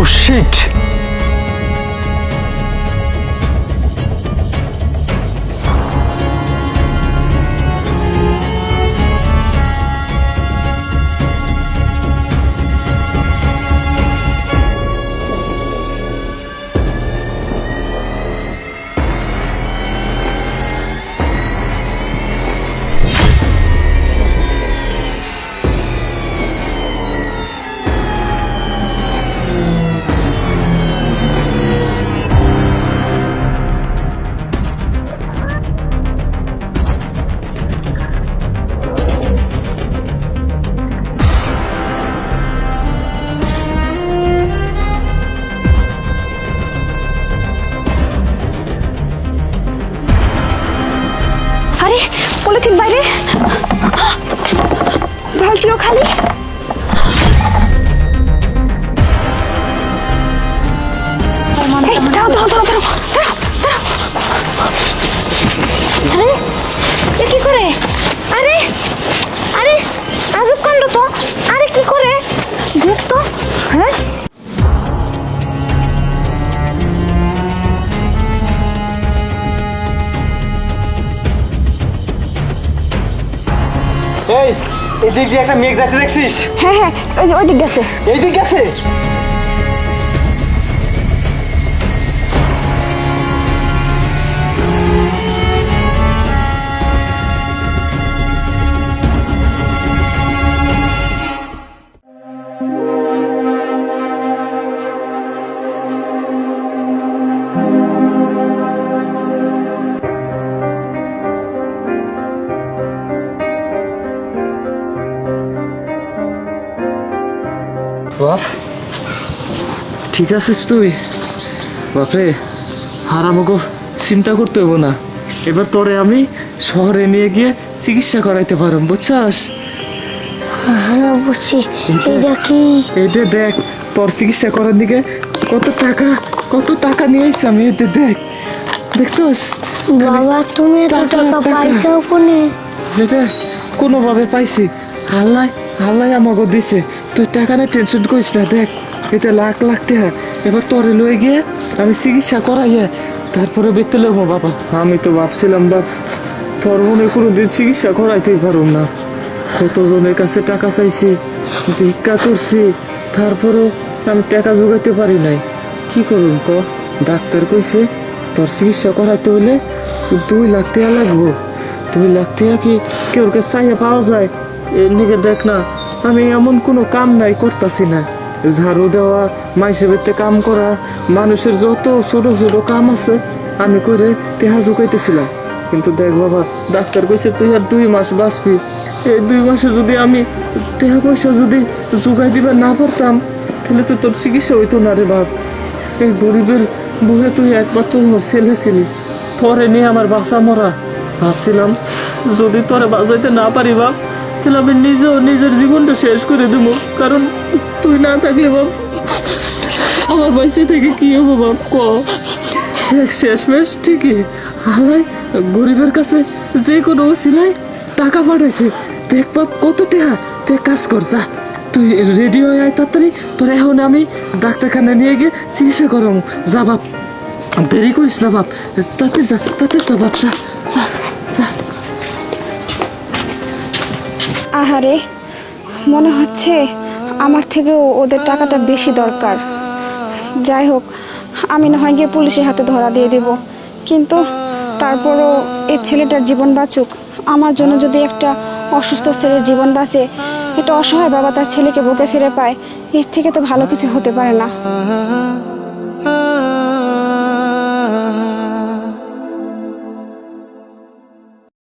Sheet. আরে polythene বাইরে, বালতিও খালি। এই, দাঁড়াও দাঁড়াও দাঁড়াও দাঁড়াও দাঁড়াও। আরে এ কি করে? আরে আরে আজব কাণ্ড তো। আরে কি করে দেখ তো। হ্যাঁ এই এদিক দিয়ে একটা মেঘ যাইতে দেখছিস? হ্যাঁ হ্যাঁ, ওই যে ওই দিক গেছে। এই দিক গেছে। বাপ ঠিক আছিস তুই? বাপরে আর আমাকে চিন্তা করতে হইব না, এবার তোরে আমি শহরে নিয়ে গিয়ে চিকিৎসা করাইতে পারব, বুঝছস? হ্যাঁ বুঝছি। এটা কি? এতে দেখ তোর চিকিৎসা করার দিকে কত টাকা নিয়ে আসছি আমি, এতে দেখ, দেখছস? বাবা তুমি এত টাকা পাইছো কোনে? এটা কোনোভাবে পাইছি, আল্লাহ আল্লাহ আমাকে দিছে। তুই টাকা নিয়ে টেনশন করিস না, দেখ এতে লাখ লাখ টাকা। এবার তোরে লয়ে গিয়ে আমি চিকিৎসা করাইয়া তারপরে বেরতে লইব। বাবা আমি তো ভাবছিলাম বাপ তোর মনে কোনোদিন চিকিৎসা করাইতেই পারুম না, কতজনের কাছে টাকা চাইছি, ভিক্ষা করছি, তারপরেও আমি টাকা জোগাইতে পারি নাই। কি করুম ক? ডাক্তার কইছে তোর চিকিৎসা করাইতে হইলে 2 লাখ টাকা লাগবো। 2 লাখ টাকা কি কেউ কাছে চাইয়া পাওয়া যায়? এদিকে দেখ না, আমি এমন কোনো কাম নাই করতেছি না, ঝাড়ু দেওয়া, মাইসে বেতে কাম করা, মানুষের যত ছোট ছোট কাম আছে আমি করে টেহা জোগাইতেছিলাম। কিন্তু দেখ বাবা, ডাক্তার কইছে তুই আর 2 মাস বাঁচবি। এই 2 মাসে যদি আমি টেহা পয়সা যদি জোগাই দিবার না পারতাম তাহলে তো তোর চিকিৎসা হইতো না রে বাপ। এই গরিবের বুঝে তুই একমাত্র আমার ছেলে ছিলি, তোরে নিয়ে আমার বাঁচা মরা। ভাবছিলাম যদি তোরে বাঁচাইতে না পারি বাপ তাহলে আমি নিজের জীবনটা শেষ করে দেবো, কারণ তুই না থাকলে বাপ আমার বয়সে থেকে কি হবো বাপ ক? শেষমেশ ঠিকই হালাই গরিবের কাছে যে কোনো ওসিলায় টাকা পাঠাইছে। দেখ বাপ কত টাকা, তুই কাজ কর, যা তুই রেডি হয়ে আয় তাড়াতাড়ি, তোর এখন আমি ডাক্তারখানা নিয়ে গিয়ে চিকিৎসা করাবো। যা বাপ, দেরি করিস না বাপ, তাতে যা বাপ, যা যা যা। আহারে মনে হচ্ছে আমার থেকেও ওদের টাকাটা বেশি দরকার। যাই হোক, আমি না হয় গিয়ে পুলিশের হাতে ধরা দিয়ে দেব, কিন্তু তারপরও এই ছেলেটার জীবন বাঁচুক। আমার জন্য যদি একটা অসুস্থ ছেলের জীবন বাঁচে, এটা অসহায় বাবা তার ছেলেকে বুকে ফিরে পায়, এর থেকে তো ভালো কিছু হতে পারে না।